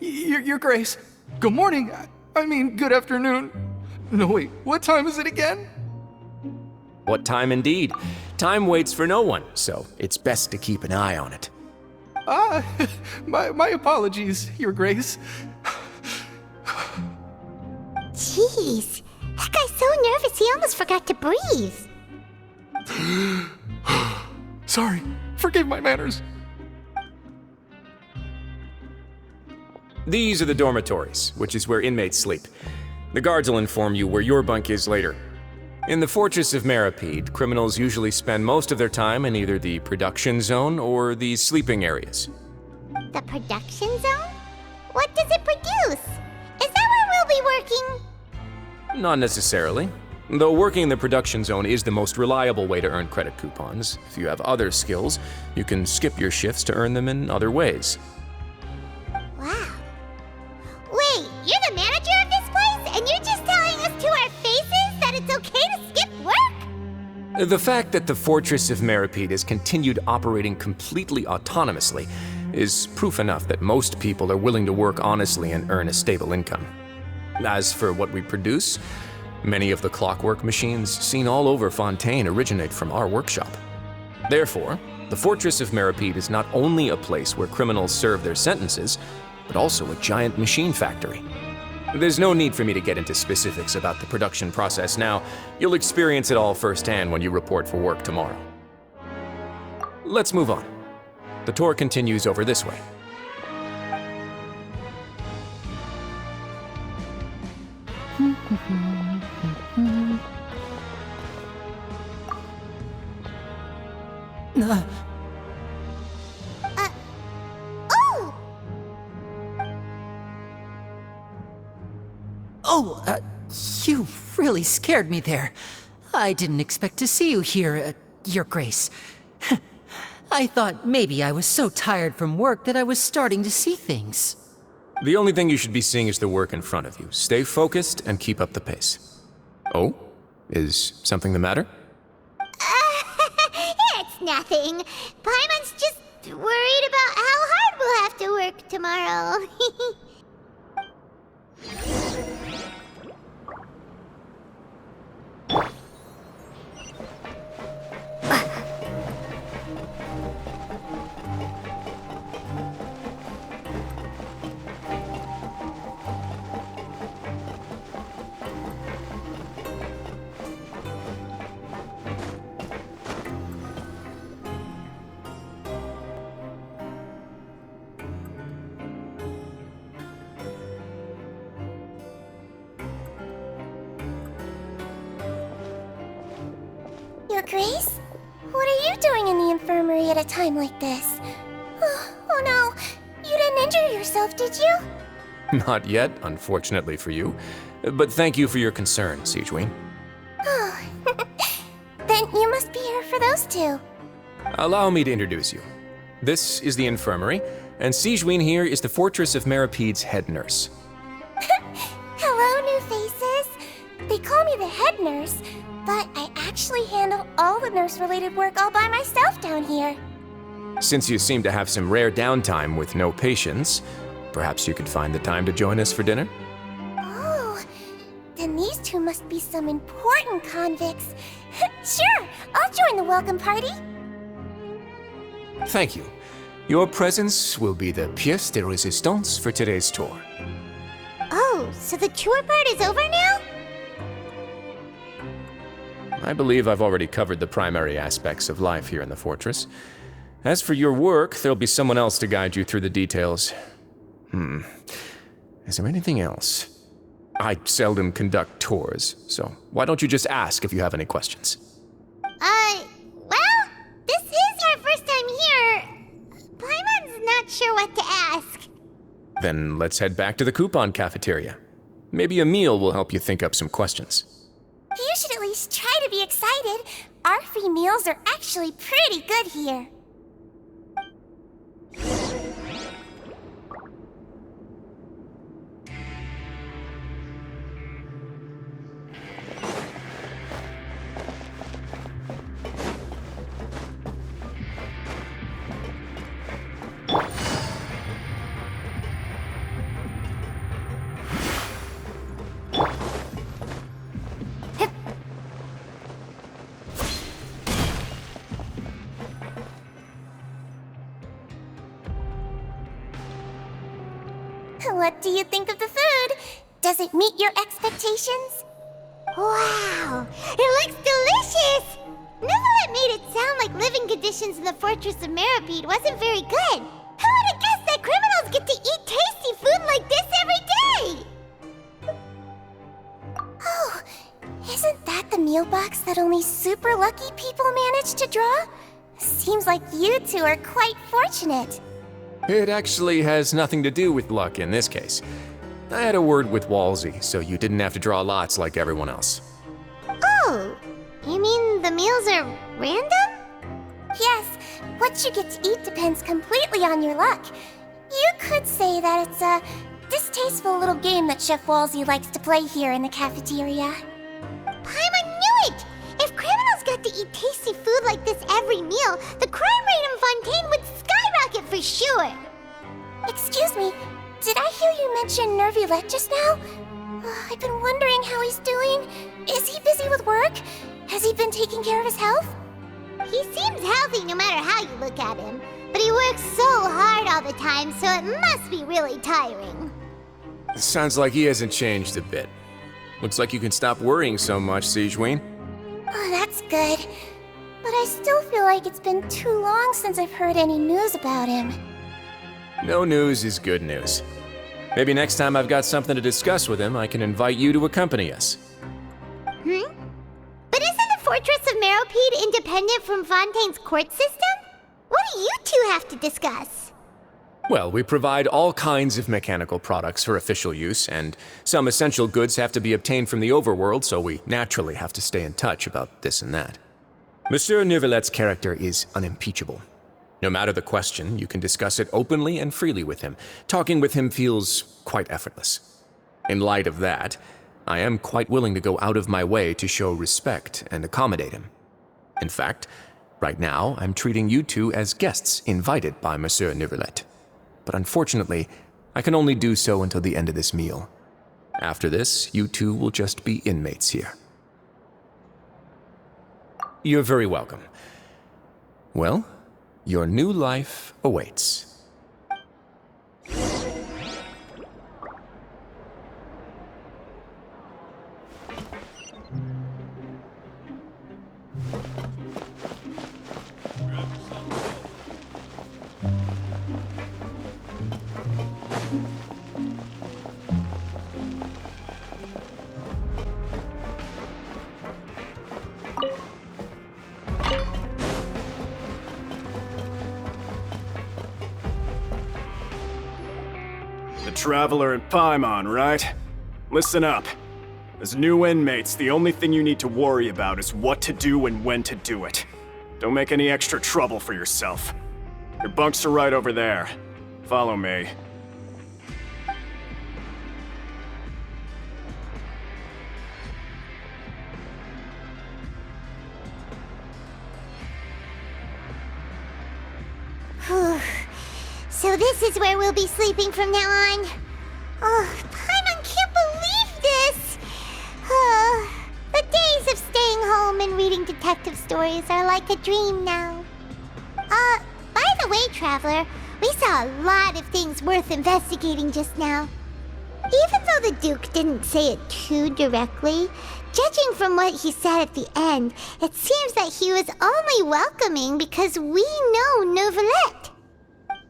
Your Grace. Good morning. I mean, good afternoon. No, wait, what time is it again? What time indeed? Time waits for no one, so it's best to keep an eye on it. My apologies, Your Grace. Jeez, that guy's so nervous he almost forgot to breathe. Sorry, forgive my manners. These are the dormitories, which is where inmates sleep. The guards will inform you where your bunk is later. In the Fortress of Meripede, criminals usually spend most of their time in either the production zone or the sleeping areas. The production zone? What does it produce? Is that where we'll be working? Not necessarily. Though working in the production zone is the most reliable way to earn credit coupons, if you have other skills, you can skip your shifts to earn them in other ways. Wow. Wait, you're the manager of this place, and you're just telling us to our faces that it's okay to skip work? The fact that the Fortress of Meripede has continued operating completely autonomously is proof enough that most people are willing to work honestly and earn a stable income. As for what we produce, many of the clockwork machines seen all over Fontaine originate from our workshop. Therefore, the Fortress of Meripede is not only a place where criminals serve their sentences, but also a giant machine factory. There's no need for me to get into specifics about the production process now. You'll experience it all firsthand when you report for work tomorrow. Let's move on. The tour continues over this way. Oh! You really scared me there. I didn't expect to see you here, Your Grace. I thought maybe I was so tired from work that I was starting to see things. The only thing you should be seeing is the work in front of you. Stay focused and keep up the pace. Oh? Is something the matter? It's nothing. Paimon's just worried about how hard we'll have to work tomorrow. Your Grace? What are you doing in the infirmary at a time like this? Oh no, you didn't injure yourself, did you? Not yet, unfortunately for you. But thank you for your concern, Sigewin. Oh, then you must be here for those two. Allow me to introduce you. This is the infirmary, and Sigewin here is the Fortress of Meripede's head nurse. Hello, new faces. They call me the head nurse, but I actually handle all the nurse-related work all by myself down here. Since you seem to have some rare downtime with no patients, perhaps you could find the time to join us for dinner? Oh, then these two must be some important convicts. Sure, I'll join the welcome party. Thank you. Your presence will be the pièce de résistance for today's tour. Oh, so the tour part is over now? I believe I've already covered the primary aspects of life here in the fortress. As for your work, there'll be someone else to guide you through the details. Is there anything else? I seldom conduct tours, so why don't you just ask if you have any questions? Well, this is our first time here. Paimon's not sure what to ask. Then let's head back to the coupon cafeteria. Maybe a meal will help you think up some questions. You should at least try to be excited. Our free meals are actually pretty good here. What do you think of the food? Does it meet your expectations? Wow, it looks delicious! Neverlet made it sound like living conditions in the Fortress of Meripede wasn't very good. Who would have guessed that criminals get to eat tasty food like this every day? Oh, isn't that the meal box that only super lucky people manage to draw? Seems like you two are quite fortunate. It actually has nothing to do with luck in this case. I had a word with Walsey, so you didn't have to draw lots like everyone else. Oh, you mean the meals are random? Yes, what you get to eat depends completely on your luck. You could say that it's a distasteful little game that Chef Walsey likes to play here in the cafeteria. Paimon knew it! If criminals got to eat tasty food like this every meal, the crime rate in Fontaine would skyrocket for sure! Excuse me, did I hear you mention Nervulette just now? I've been wondering how he's doing. Is he busy with work? Has he been taking care of his health? He seems healthy no matter how you look at him, but he works so hard all the time, so it must be really tiring. Sounds like he hasn't changed a bit. Looks like you can stop worrying so much, Sigewinne. Oh, that's good. But I still feel like it's been too long since I've heard any news about him. No news is good news. Maybe next time I've got something to discuss with him, I can invite you to accompany us. But isn't the Fortress of Meripede independent from Fontaine's court system? What do you two have to discuss? Well, we provide all kinds of mechanical products for official use, and some essential goods have to be obtained from the overworld, so we naturally have to stay in touch about this and that. Monsieur Nervulette's character is unimpeachable. No matter the question, you can discuss it openly and freely with him. Talking with him feels quite effortless. In light of that, I am quite willing to go out of my way to show respect and accommodate him. In fact, right now, I'm treating you two as guests invited by Monsieur Nervulette. But unfortunately, I can only do so until the end of this meal. After this, you two will just be inmates here. You're very welcome. Well, your new life awaits. The Traveler and Paimon, right? Listen up. As new inmates, the only thing you need to worry about is what to do and when to do it. Don't make any extra trouble for yourself. Your bunks are right over there. Follow me. So this is where we'll be sleeping from now on. Oh, Paimon can't believe this! The days of staying home and reading detective stories are like a dream now. By the way, Traveler, we saw a lot of things worth investigating just now. Even though the Duke didn't say it too directly, judging from what he said at the end, it seems that he was only welcoming because we know Nervulette.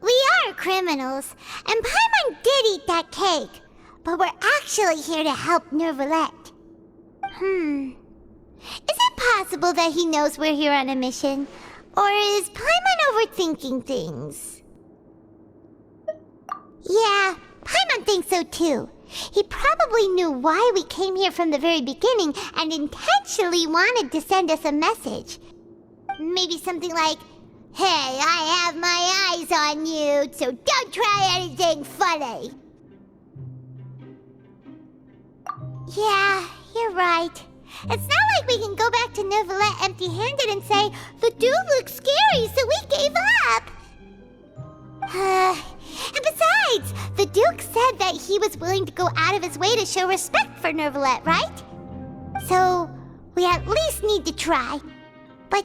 We are criminals, and Paimon did eat that cake, but we're actually here to help Nervulette. Is it possible that he knows we're here on a mission? Or is Paimon overthinking things? Yeah, Paimon thinks so too. He probably knew why we came here from the very beginning and intentionally wanted to send us a message. Maybe something like, "Hey, I have my eyes on you, so don't try anything funny." Yeah, you're right. It's not like we can go back to Nervulette empty-handed and say, "The dude looks scary, so we gave up." And besides, the Duke said that he was willing to go out of his way to show respect for Nervulette, right? So, we at least need to try. But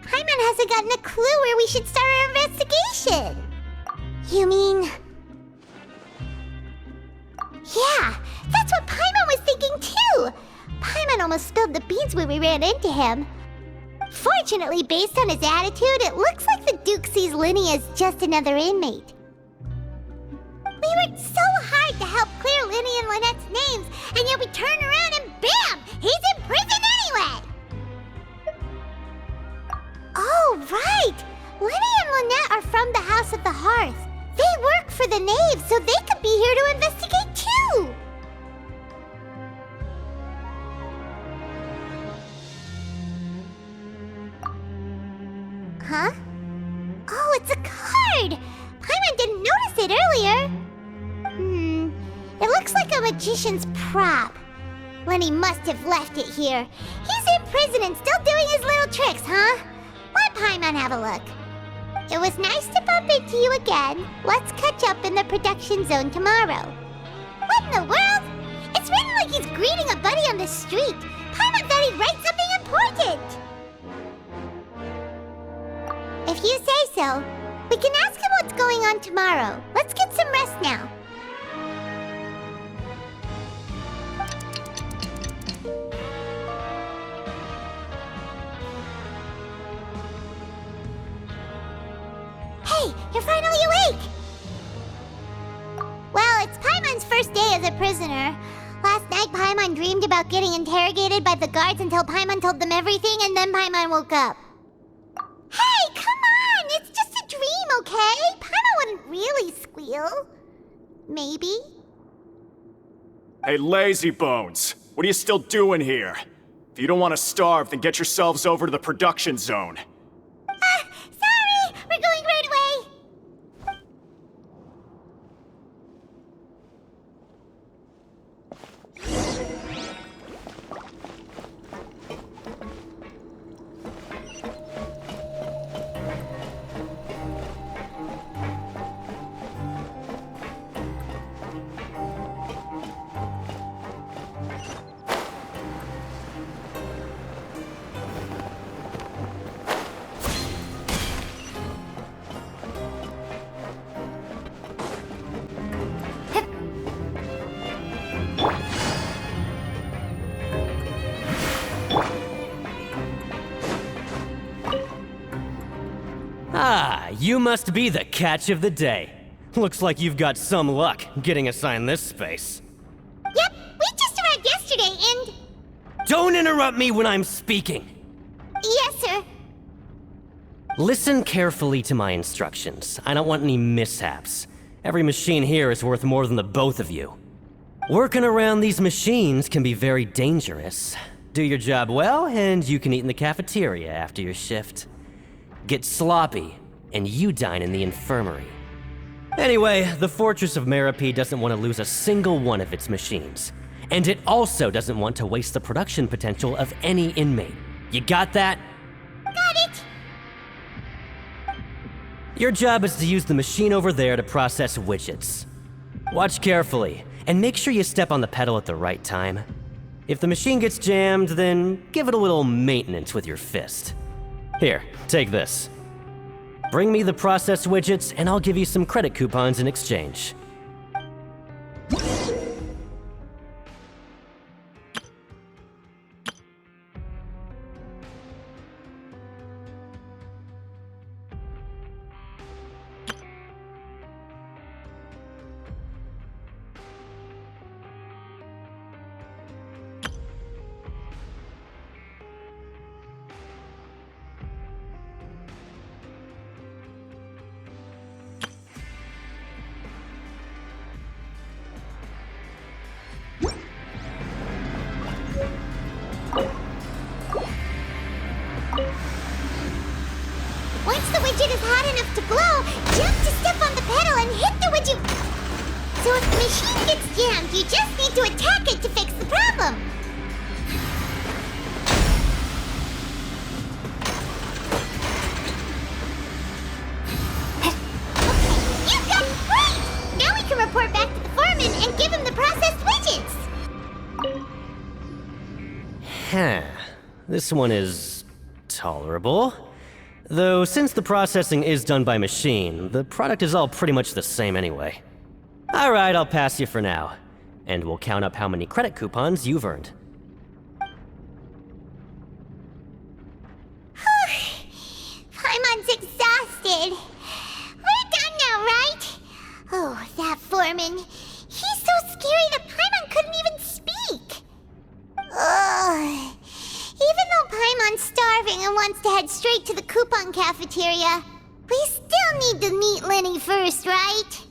Paimon hasn't gotten a clue where we should start our investigation. You mean... Yeah, that's what Paimon was thinking too! Paimon almost spilled the beans when we ran into him. Fortunately, based on his attitude, it looks like the Duke sees Linny as just another inmate. We worked so hard to help clear Linny and Lynette's names, and yet we turn around and bam! He's in prison anyway! Oh, right! Linny and Lynette are from the House of the Hearth. They work for the Knave, so they could be here to investigate too! Huh? Oh, it's a card! Paimon didn't notice it earlier. It looks like a magician's prop. Lenny must have left it here. He's in prison and still doing his little tricks, huh? Let Paimon have a look. It was nice to bump into you again. Let's catch up in the production zone tomorrow. What in the world? It's written like he's greeting a buddy on the street. Paimon thought he'd write something important. If you say so, we can ask him what's going on tomorrow. Let's get some rest now. Hey, you're finally awake! Well, it's Paimon's first day as a prisoner. Last night, Paimon dreamed about getting interrogated by the guards until Paimon told them everything, and then Paimon woke up. Hey, come on! It's just a dream, okay? Paimon wouldn't really squeal. Maybe? Hey, lazy bones! What are you still doing here? If you don't want to starve, then get yourselves over to the production zone. Sorry! We're going right away! Ah, you must be the catch of the day. Looks like you've got some luck getting assigned this space. Yep, we just arrived yesterday and... Don't interrupt me when I'm speaking! Yes, sir. Listen carefully to my instructions. I don't want any mishaps. Every machine here is worth more than the both of you. Working around these machines can be very dangerous. Do your job well, and you can eat in the cafeteria after your shift. Get sloppy, and you dine in the infirmary. Anyway, the Fortress of Meripede doesn't want to lose a single one of its machines. And it also doesn't want to waste the production potential of any inmate. You got that? Got it! Your job is to use the machine over there to process widgets. Watch carefully, and make sure you step on the pedal at the right time. If the machine gets jammed, then give it a little maintenance with your fist. Here, take this. Bring me the processed widgets, and I'll give you some credit coupons in exchange. Once the widget is hot enough to blow, jump to step on the pedal and hit the widget. So if the machine gets jammed, you just need to attack it to fix the problem. Okay, you got it great! Now we can report back to the foreman and give him the processed widgets. Huh. This one is tolerable. Though, since the processing is done by machine, the product is all pretty much the same anyway. Alright, I'll pass you for now. and we'll count up how many credit coupons you've earned. Paimon's exhausted. We're done now, right? Oh, that foreman. He's so scary that Paimon couldn't even speak. Ugh. Even though Paimon's starving and wants to head straight to the coupon cafeteria, we still need to meet Lenny first, right?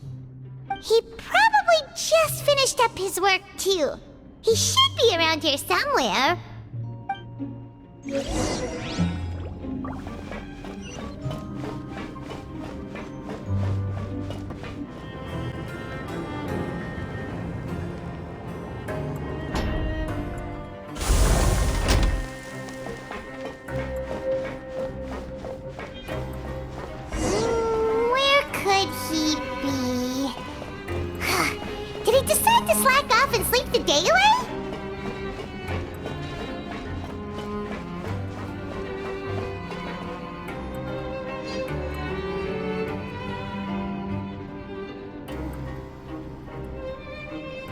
He probably just finished up his work, too. He should be around here somewhere. Where could he be? Did he decide to slack off and sleep the day away?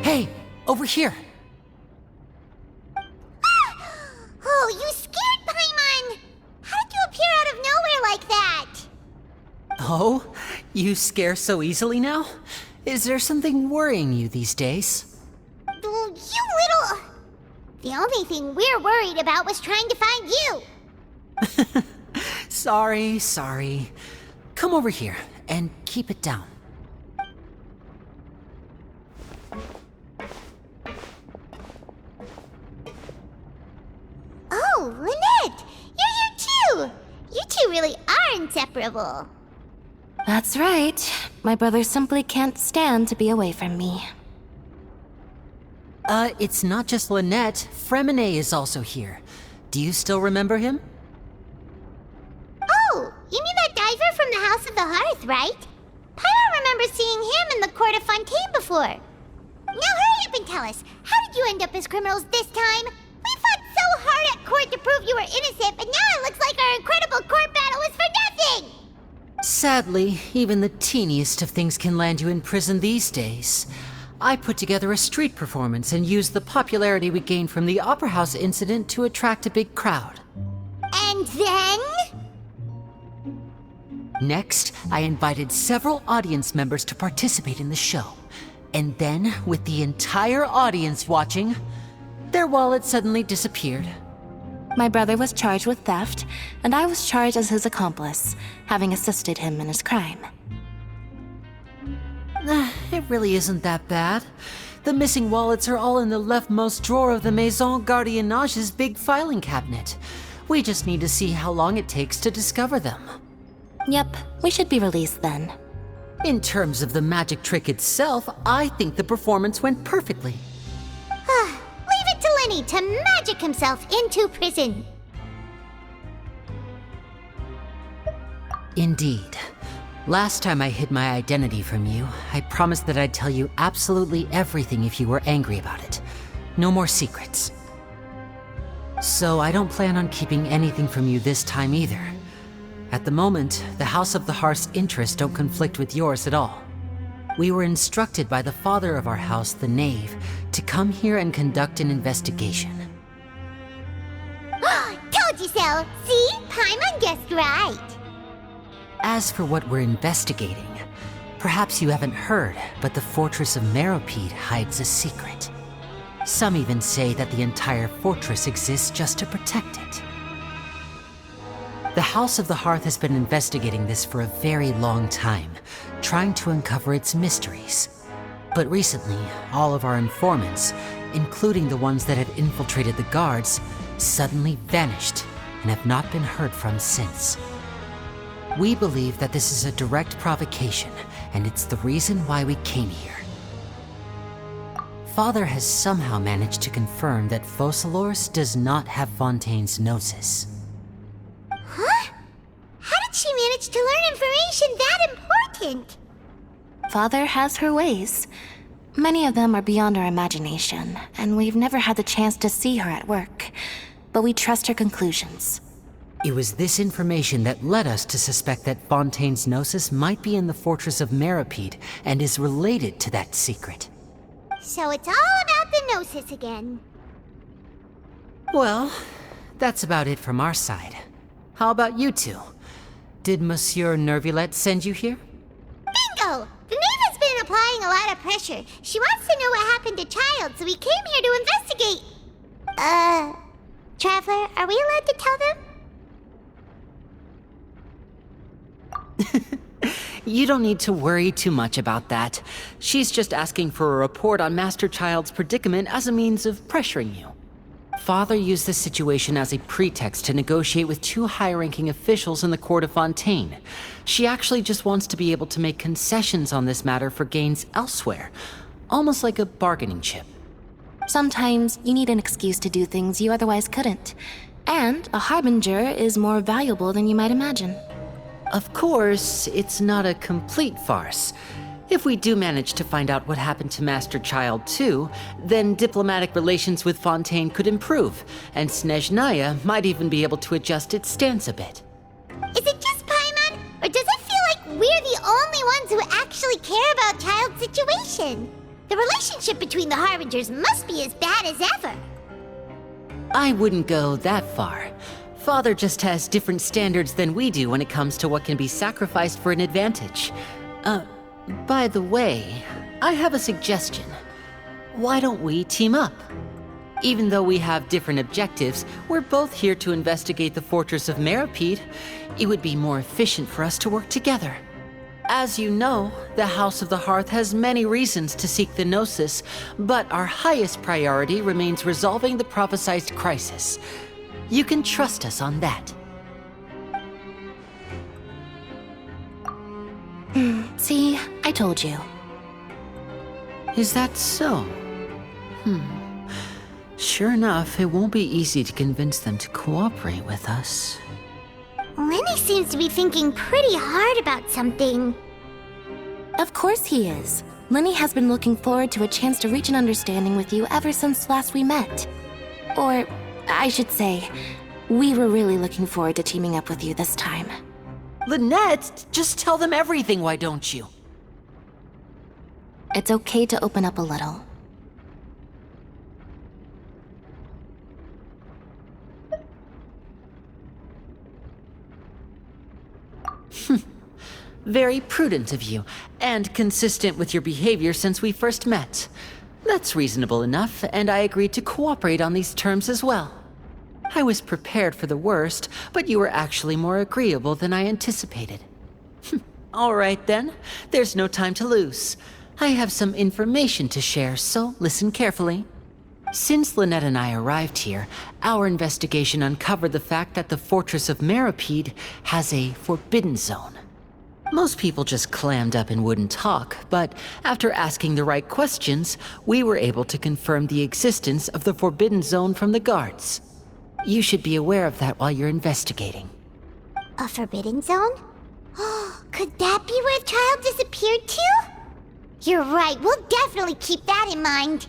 Hey, over here. Oh, you scared Paimon! How did you appear out of nowhere like that? Oh, you scare so easily now? Is there something worrying you these days? You little... The only thing we're worried about was trying to find you. Sorry. Come over here and keep it down. Oh, Lynette! You're here too! You two really are inseparable. That's right. My brother simply can't stand to be away from me. It's not just Lynette. Fremine is also here. Do you still remember him? Oh, you mean that diver from the House of the Hearth, right? Paimon remembers seeing him in the court of Fontaine before. Now hurry up and tell us, how did you end up as criminals this time? We fought so hard at court to prove you were innocent, but now it looks like our incredible court battle was for nothing! Sadly, even the teeniest of things can land you in prison these days. I put together a street performance and used the popularity we gained from the Opera House incident to attract a big crowd. And then? Next, I invited several audience members to participate in the show. And then, with the entire audience watching, their wallet suddenly disappeared. My brother was charged with theft, and I was charged as his accomplice, having assisted him in his crime. It really isn't that bad. The missing wallets are all in the leftmost drawer of the Maison Gardiennage's big filing cabinet. We just need to see how long it takes to discover them. Yep, we should be released then. In terms of the magic trick itself, I think the performance went perfectly. Leave it to Lenny to magic himself into prison. Indeed. Last time I hid my identity from you, I promised that I'd tell you absolutely everything if you were angry about it. No more secrets. So I don't plan on keeping anything from you this time either. At the moment, the House of the Hearth's interests don't conflict with yours at all. We were instructed by the father of our house, the Knave, to come here and conduct an investigation. Told you so! See? Paimon guessed right. As for what we're investigating, perhaps you haven't heard, but the fortress of Meropide hides a secret. Some even say that the entire fortress exists just to protect it. The House of the Hearth has been investigating this for a very long time, trying to uncover its mysteries. But recently, all of our informants, including the ones that had infiltrated the guards, suddenly vanished and have not been heard from since. We believe that this is a direct provocation, and it's the reason why we came here. Father has somehow managed to confirm that Focalors does not have Fontaine's gnosis. Huh? How did she manage to learn information that important? Father has her ways. Many of them are beyond our imagination, and we've never had the chance to see her at work. But we trust her conclusions. It was this information that led us to suspect that Fontaine's gnosis might be in the fortress of Meropide and is related to that secret. So it's all about the Gnosis again. Well, that's about it from our side. How about you two? Did Monsieur Nervulette send you here? Bingo! The Knave has been applying a lot of pressure. She wants to know what happened to Child, so we came here to investigate. Traveler, are we allowed to tell them? You don't need to worry too much about that. She's just asking for a report on Master Child's predicament as a means of pressuring you. Father used this situation as a pretext to negotiate with two high-ranking officials in the court of Fontaine. She actually just wants to be able to make concessions on this matter for gains elsewhere, almost like a bargaining chip. Sometimes you need an excuse to do things you otherwise couldn't. And a harbinger is more valuable than you might imagine. Of course, it's not a complete farce. If we do manage to find out what happened to Master Child too, then diplomatic relations with Fontaine could improve, and Snezhnaya might even be able to adjust its stance a bit. Is it just Paimon, or does it feel like we're the only ones who actually care about Child's situation? The relationship between the Harbingers must be as bad as ever. I wouldn't go that far. Father just has different standards than we do when it comes to what can be sacrificed for an advantage. By the way, I have a suggestion. Why don't we team up? Even though we have different objectives, we're both here to investigate the fortress of Meripede. It would be more efficient for us to work together. As you know, the House of the Hearth has many reasons to seek the Gnosis, but our highest priority remains resolving the prophesized crisis. You can trust us on that. See, I told you. Is that so? Sure enough, it won't be easy to convince them to cooperate with us. Lenny seems to be thinking pretty hard about something. Of course he is. Lenny has been looking forward to a chance to reach an understanding with you ever since last we met. Or, I should say, we were really looking forward to teaming up with you this time. Lynette, just tell them everything, why don't you? It's okay to open up a little. Very prudent of you, and consistent with your behavior since we first met. That's reasonable enough, and I agreed to cooperate on these terms as well. I was prepared for the worst, but you were actually more agreeable than I anticipated. All right then, there's no time to lose. I have some information to share, so listen carefully. Since Lynette and I arrived here, our investigation uncovered the fact that the Fortress of Meripede has a forbidden zone. Most people just clammed up and wouldn't talk, but after asking the right questions, we were able to confirm the existence of the forbidden zone from the guards. You should be aware of that while you're investigating. A forbidden zone? Could that be where Child disappeared to? You're right, we'll definitely keep that in mind.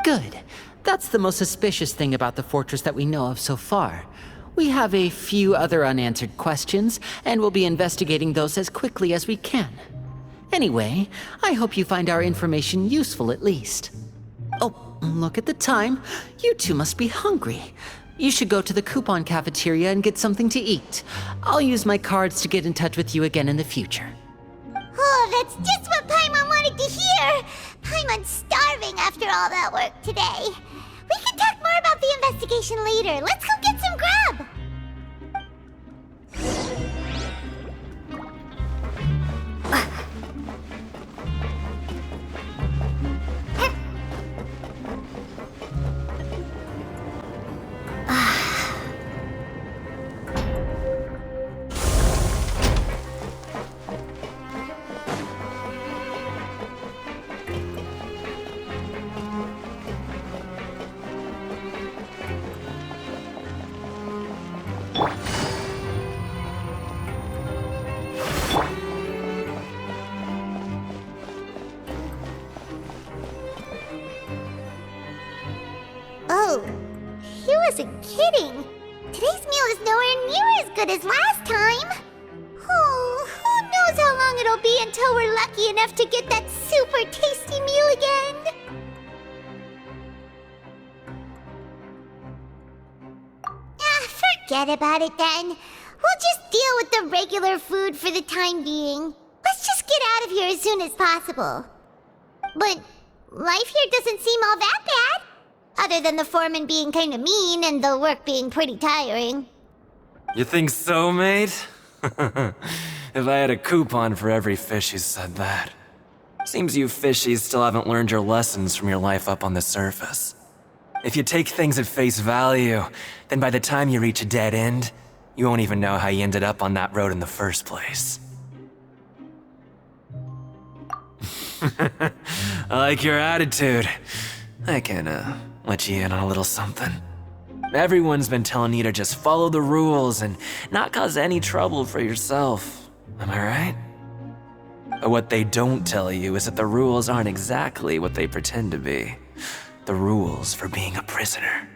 Good. That's the most suspicious thing about the fortress that we know of so far. We have a few other unanswered questions, and we'll be investigating those as quickly as we can. Anyway, I hope you find our information useful at least. Oh, look at the time. You two must be hungry. You should go to the coupon cafeteria and get something to eat. I'll use my cards to get in touch with you again in the future. Oh, that's just what Paimon wanted to hear! Paimon's starving after all that work today. We can talk more about the investigation later. Let's go get some grub! Oh, he wasn't kidding. Today's meal is nowhere near as good as last time. Oh, who knows how long it'll be until we're lucky enough to get that super tasty meal again. Forget about it then. We'll just deal with the regular food for the time being. Let's just get out of here as soon as possible. But life here doesn't seem all that bad. Other than the foreman being kinda mean and the work being pretty tiring. You think so, mate? If I had a coupon for every fish who said that. Seems you fishies still haven't learned your lessons from your life up on the surface. If you take things at face value, then by the time you reach a dead end, you won't even know how you ended up on that road in the first place. I like your attitude. I can, let you in on a little something. Everyone's been telling you to just follow the rules and not cause any trouble for yourself. Am I right? But what they don't tell you is that the rules aren't exactly what they pretend to be. The rules for being a prisoner.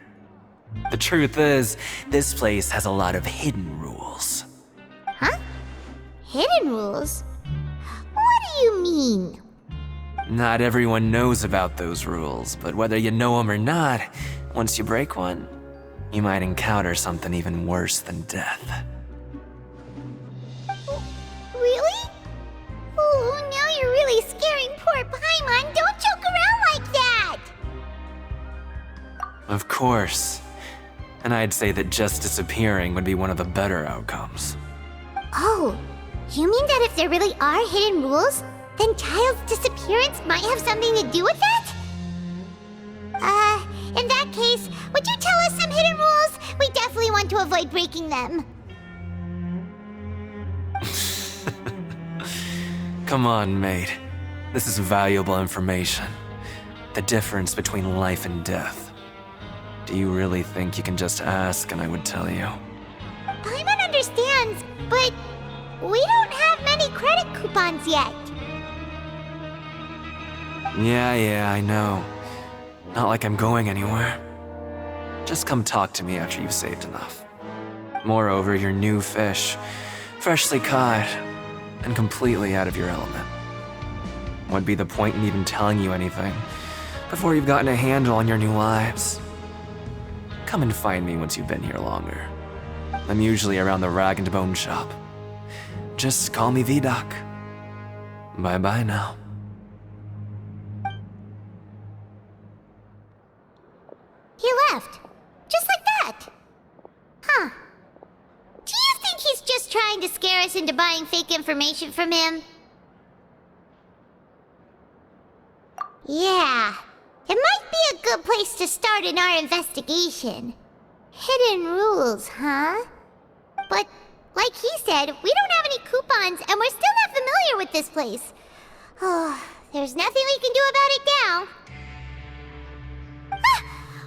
The truth is, this place has a lot of hidden rules. Huh? Hidden rules? What do you mean? Not everyone knows about those rules, but whether you know them or not, once you break one, you might encounter something even worse than death. Really? Oh, now you're really scaring poor Paimon. Don't joke around like that! Of course. And I'd say that just disappearing would be one of the better outcomes. Oh, you mean that if there really are hidden rules, then Child's disappearance might have something to do with that? In that case, would you tell us some hidden rules? We definitely want to avoid breaking them. Come on, mate. This is valuable information. The difference between life and death. Do you really think you can just ask and I would tell you? Paimon understands, but we don't have many credit coupons yet. Yeah, I know. Not like I'm going anywhere. Just come talk to me after you've saved enough. Moreover, you're new fish, freshly caught, and completely out of your element. What'd be the point in even telling you anything before you've gotten a handle on your new lives? Come and find me once you've been here longer. I'm usually around the rag and bone shop. Just call me VDoc. Bye-bye now. He left. Just like that. Huh. Do you think he's just trying to scare us into buying fake information from him? Yeah. It might be a good place to start in our investigation. Hidden rules, huh? But, like he said, we don't have any coupons and we're still not familiar with this place. Oh, there's nothing we can do about it now. Ah!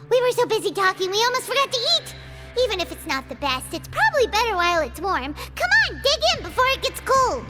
We were so busy talking, we almost forgot to eat. Even if it's not the best, it's probably better while it's warm. Come on, dig in before it gets cold.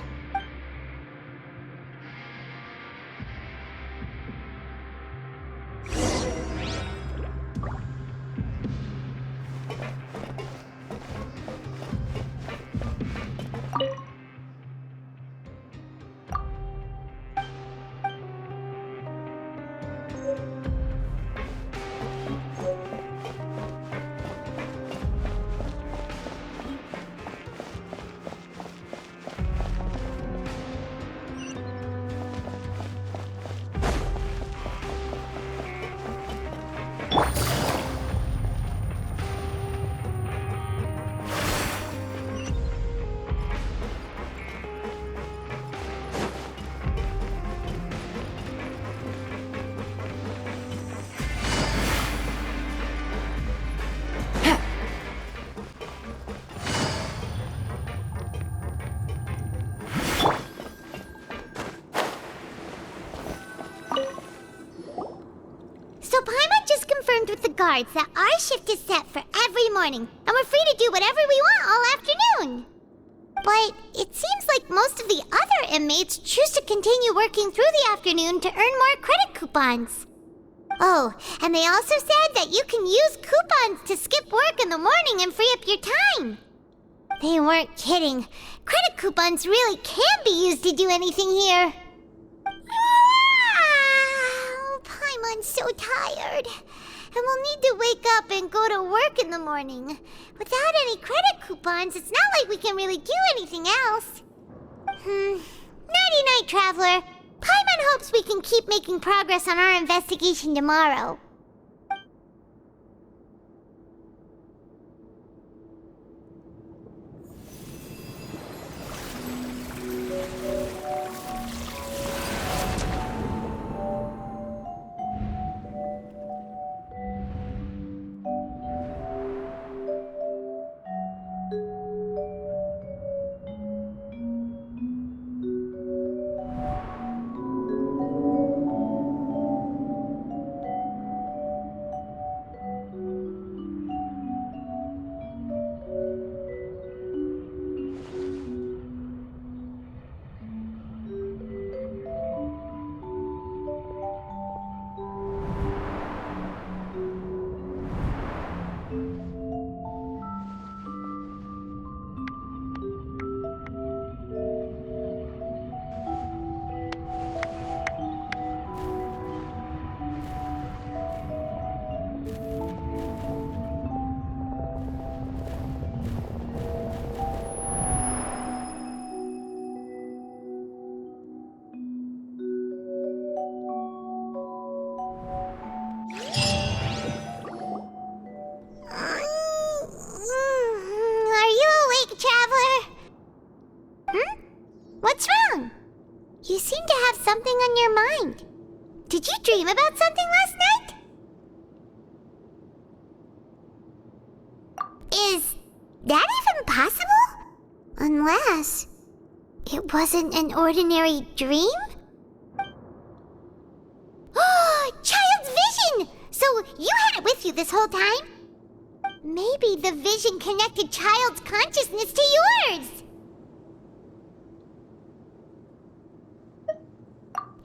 With the guards that our shift is set for every morning, and we're free to do whatever we want all afternoon. But it seems like most of the other inmates choose to continue working through the afternoon to earn more credit coupons. Oh, and they also said that you can use coupons to skip work in the morning and free up your time. They weren't kidding. Credit coupons really can be used to do anything here. Ah, Paimon's so tired. and we'll need to wake up and go to work in the morning. Without any credit coupons, it's not like we can really do anything else. Nighty-night, Traveler. Paimon hopes we can keep making progress on our investigation tomorrow. What's wrong? You seem to have something on your mind. Did you dream about something last night? Is that even possible? Unless it wasn't an ordinary dream? Oh, Child's vision! So you had it with you this whole time? Maybe the vision connected Child's consciousness to yours.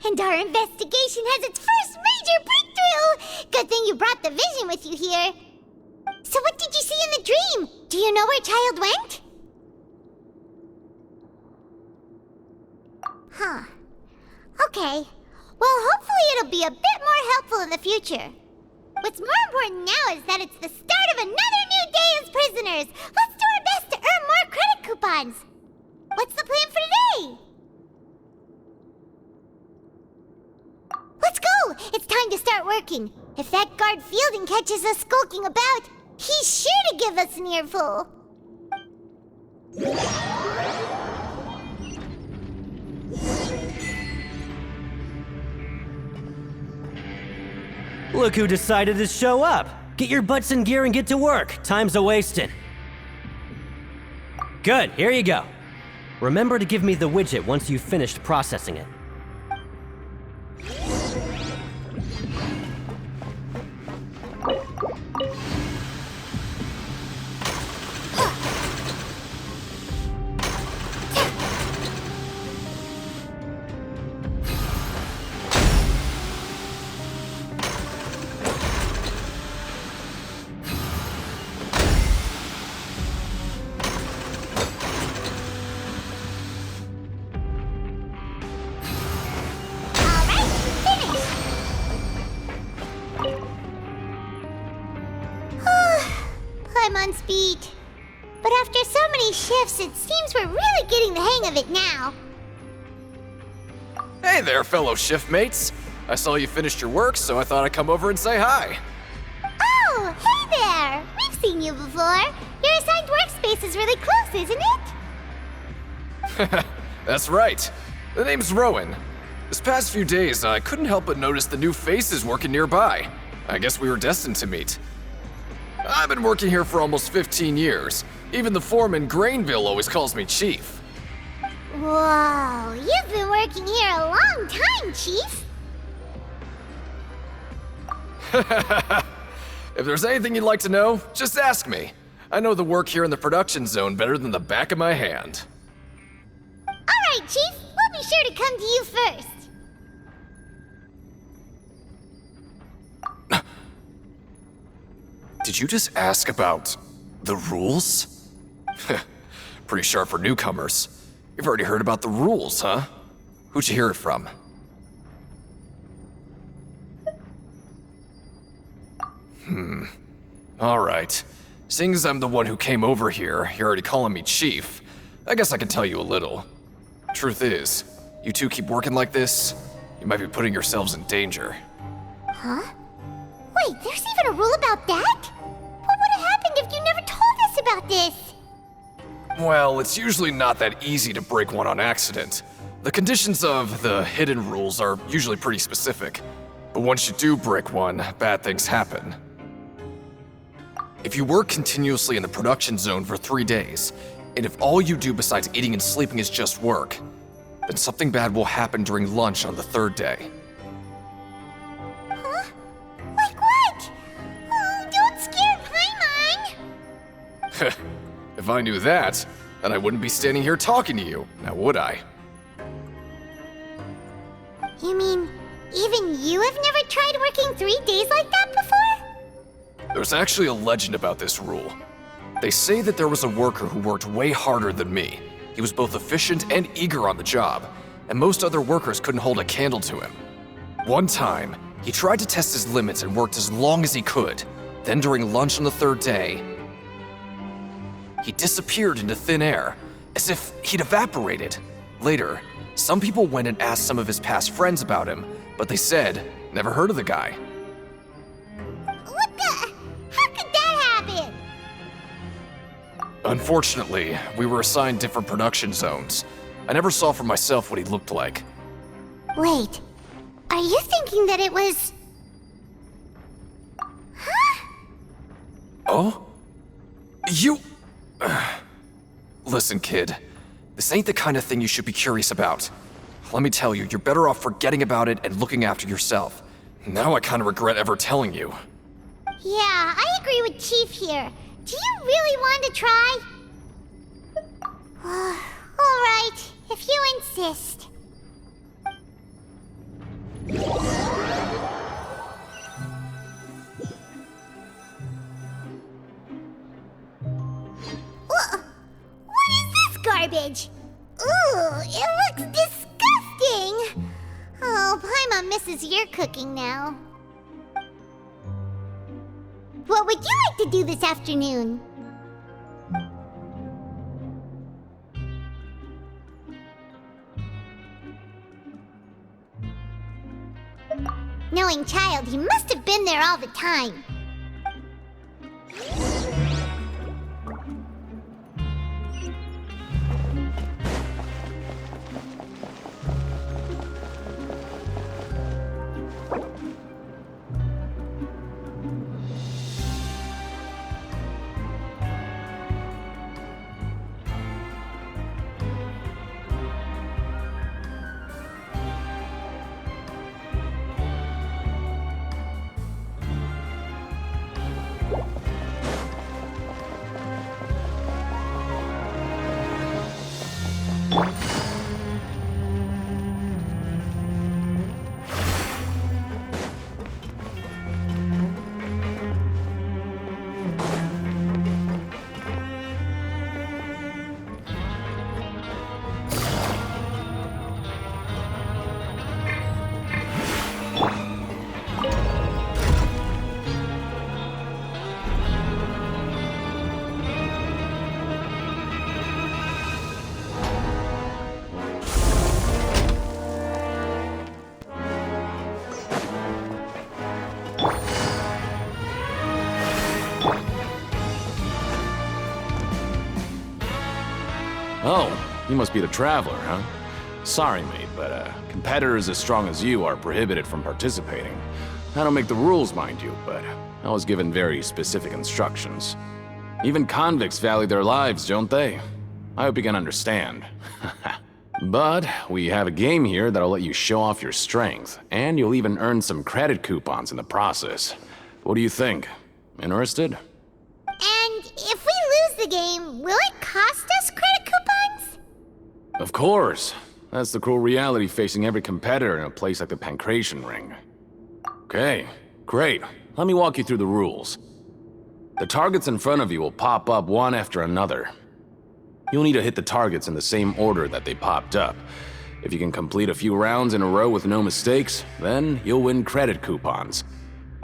And our investigation has its first major breakthrough! Good thing you brought the vision with you here. So what did you see in the dream? Do you know where Child went? Huh. Okay. Well, hopefully it'll be a bit more helpful in the future. What's more important now is that it's the start of another new day as prisoners. Let's do our best to earn more credit coupons. What's the plan for today? Let's go! It's time to start working. If that guard Fielding catches us skulking about, he's sure to give us an earful. Look who decided to show up. Get your butts in gear and get to work. Time's a-wasting. Good, here you go. Remember to give me the widget once you've finished processing it. I'm on speed. But after so many shifts, it seems we're really getting the hang of it now. Hey there, fellow shift mates. I saw you finished your work, so I thought I'd come over and say hi. Oh, hey there! We've seen you before. Your assigned workspace is really close, isn't it? That's right. The name's Rowan. This past few days, I couldn't help but notice the new faces working nearby. I guess we were destined to meet. I've been working here for almost 15 years. Even the foreman, Grainville, always calls me Chief. Whoa, you've been working here a long time, Chief. If there's anything you'd like to know, just ask me. I know the work here in the production zone better than the back of my hand. All right, Chief. We'll be sure to come to you first. Did you just ask about the rules? Pretty sharp for newcomers. You've already heard about the rules, huh? Who'd you hear it from? Alright. Seeing as I'm the one who came over here, you're already calling me Chief. I guess I can tell you a little. Truth is, you two keep working like this, you might be putting yourselves in danger. Huh? Wait, there's even a rule about that? What would have happened if you never told us about this? Well, it's usually not that easy to break one on accident. The conditions of the hidden rules are usually pretty specific. But once you do break one, bad things happen. If you work continuously in the production zone for 3 days, and if all you do besides eating and sleeping is just work, then something bad will happen during lunch on the 3rd day. Huh? Like what? Oh, don't scare Paimon! If I knew that, then I wouldn't be standing here talking to you, now would I? You mean, even you have never tried working 3 days like that before? There's actually a legend about this rule. They say that there was a worker who worked way harder than me. He was both efficient and eager on the job, and most other workers couldn't hold a candle to him. One time, he tried to test his limits and worked as long as he could. Then during lunch on the 3rd day, he disappeared into thin air, as if he'd evaporated. Later, some people went and asked some of his past friends about him, but they said, never heard of the guy. What the? How could that happen? Unfortunately, we were assigned different production zones. I never saw for myself what he looked like. Wait, are you thinking that it was... Huh? Oh? You... Listen, kid. This ain't the kind of thing you should be curious about. Let me tell you, you're better off forgetting about it and looking after yourself. Now I kind of regret ever telling you. Yeah, I agree with Chief here. Do you really want to try? Alright, if you insist. What is this garbage? Ooh, it looks disgusting! Oh, Paimon misses your cooking now. What would you like to do this afternoon? Knowing child, he must have been there all the time. Oh, you must be the Traveler, huh? Sorry, mate, but competitors as strong as you are prohibited from participating. I don't make the rules, mind you, but I was given very specific instructions. Even convicts value their lives, don't they? I hope you can understand. But we have a game here that'll let you show off your strength, and you'll even earn some credit coupons in the process. What do you think? Interested? And if we lose the game, will it cost us credit coupons? Of course. That's the cruel reality facing every competitor in a place like the Pancration Ring. Okay, great. Let me walk you through the rules. The targets in front of you will pop up one after another. You'll need to hit the targets in the same order that they popped up. If you can complete a few rounds in a row with no mistakes, then you'll win credit coupons.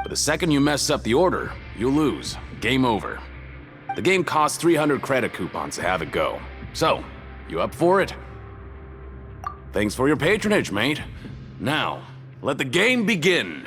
But the second you mess up the order, you lose. Game over. The game costs 300 credit coupons to have it go. So, you up for it? Thanks for your patronage, mate. Now, let the game begin.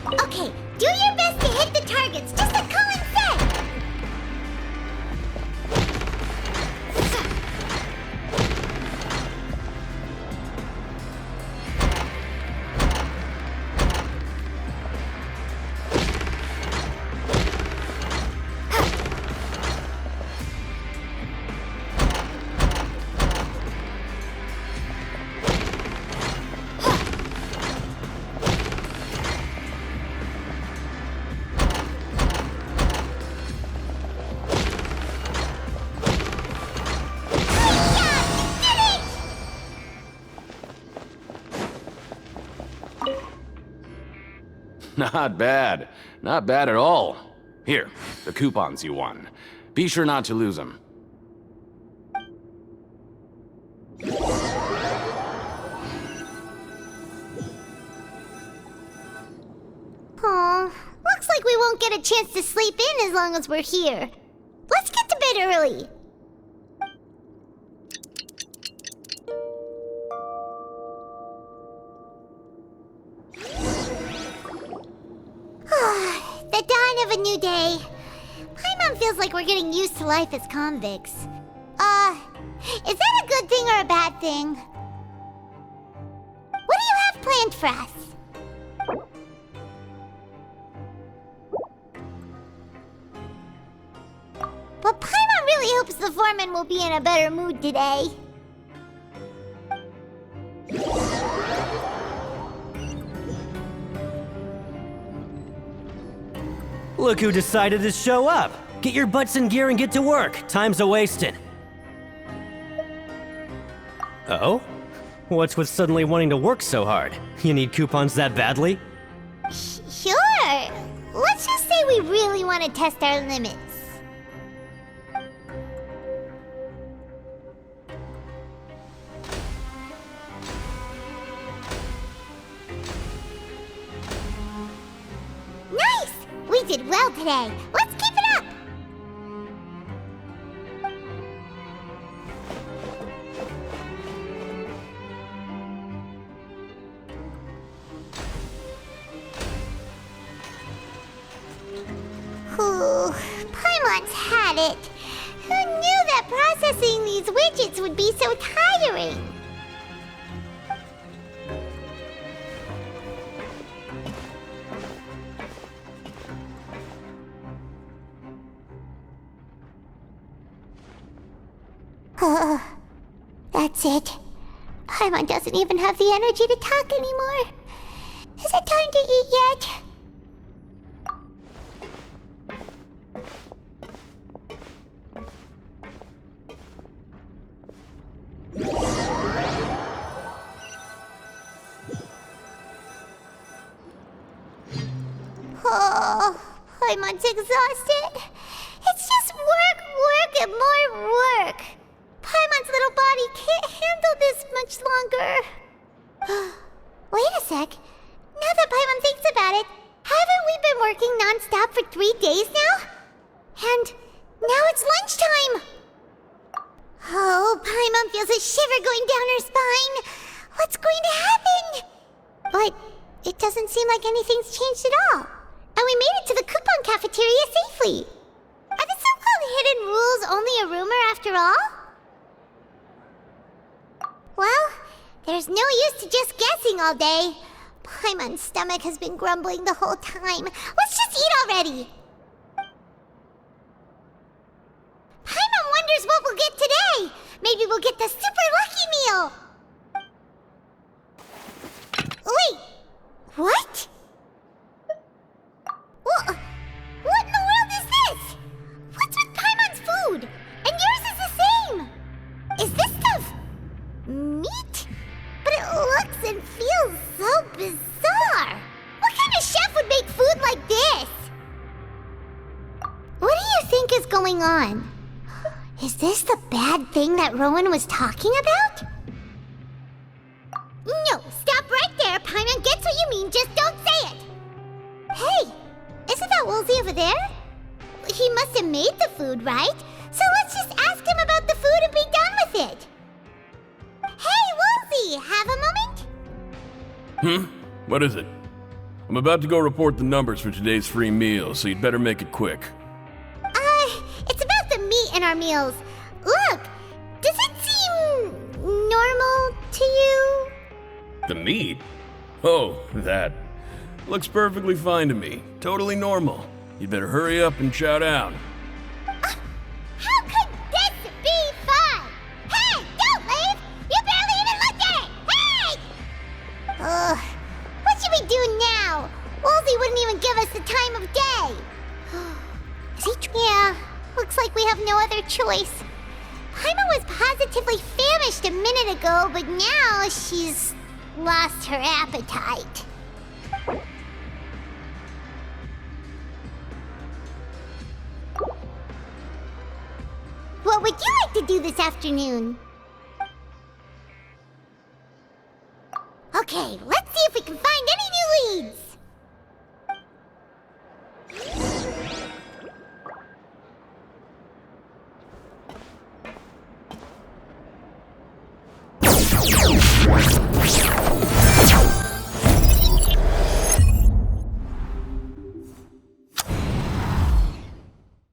Okay, do your best to hit the targets, just like Colin said! Not bad. Not bad at all. Here, the coupons you won. Be sure not to lose them. Aw, looks like we won't get a chance to sleep in as long as we're here. Let's get to bed early. The dawn of a new day. Paimon feels like we're getting used to life as convicts. Is that a good thing or a bad thing? What do you have planned for us? Well, Paimon really hopes the foreman will be in a better mood today. Look who decided to show up! Get your butts in gear and get to work. Time's a-wasting. Oh? What's with suddenly wanting to work so hard? You need coupons that badly? Sure. Let's just say we really want to test our limits. Nice! We did well today. Let's keep it up! Whew, Paimon's had it. Who knew that processing these widgets would be so tiring? That's it. Paimon doesn't even have the energy to talk anymore. Is it time to eat yet? Oh, Paimon's exhausted. It's just work, work, and more work. Paimon's little body can't handle this much longer. Wait a sec. Now that Paimon thinks about it, haven't we been working non-stop for 3 days now? And now it's lunchtime! Oh, Paimon feels a shiver going down her spine. What's going to happen? But it doesn't seem like anything's changed at all. And we made it to the coupon cafeteria safely. Are the so-called hidden rules only a rumor after all? Well, there's no use to just guessing all day. Paimon's stomach has been grumbling the whole time. Let's just eat already! Paimon wonders what we'll get today. Maybe we'll get the super lucky meal! Wait! What? What in the world is this? What's with Paimon's food? And yours is the same! Is this stuff meat? But it looks and feels so bizarre! What kind of chef would make food like this? What do you think is going on? Is this the bad thing that Rowan was talking about? No, stop right there. Paimon gets what you mean, just don't say it. Hey, isn't that Woolsey over there? He must have made the food, right? So let's just ask him about the food and be done with it. Hey, Woolsey, have a moment? What is it? I'm about to go report the numbers for today's free meal, so you'd better make it quick. It's about the meat in our meals. Look, does it seem normal to you? The meat? Oh, that. Looks perfectly fine to me. Totally normal. You'd better hurry up and chow down. How could this be fun? Hey, don't leave! You barely even looked at it! Hey! Ugh, what should we do now? Woolsey wouldn't even give us the time of day. Is he Yeah, looks like we have no other choice. Paimon was positively famished a minute ago, but now she's lost her appetite. What would you like to do this afternoon? Okay, let's see if we can find any new leads.